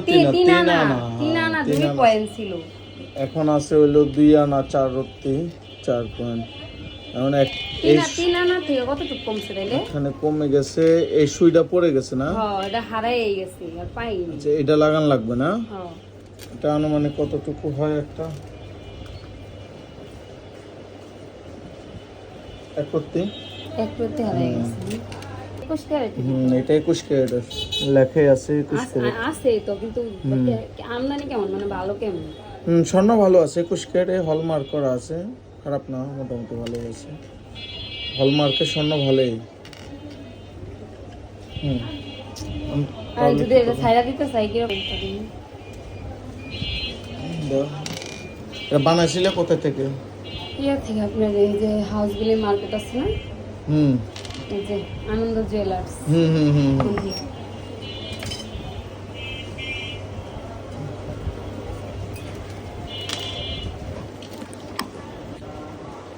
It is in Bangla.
তিন আনা 2 পয়েন্ট ছিল, এখন আছে হলো 2 আনা 4 রত্তি 4 পয়েন্ট। এখন তিন আনা থেকে কতটুকু কমছে তাইলে? এখানে কমে গেছে, এই সুইটা পড়ে গেছে না? হ্যাঁ, এটা হারাই গেছে আর পাইনি। আচ্ছা, এটা লাগান লাগবে না? হ্যাঁ, এটা আনুমানিক কতটুকু হয়? একটা 1 রত্তি এক প্রতি হারাই গেছে। 21 ক্যারেট এটা 21 ক্যারেট লেখাই আছে 21 ক্যারেট আছে তো, কিন্তু আমদানি কেমন, মানে ভালো কেমন? স্বর্ণ ভালো আছে, 21 ক্যারেটে হলমার্ক করা আছে, খারাপ না, মোটামুটি ভালোই আছে। হলমার্কের স্বর্ণ ভালোই। আর যদি এটা ছাইরা দিতে চাই কিরকম থাকবে? এটা বানাইছিলে কোথা থেকে? ইয়ার থেকে, আপনার এই যে হাউস বিল্ডিং মার্কেট আছে না, হুম এই যে আনন্দ জুয়েলার্স। হুম হুম হুম ওখান থেকে।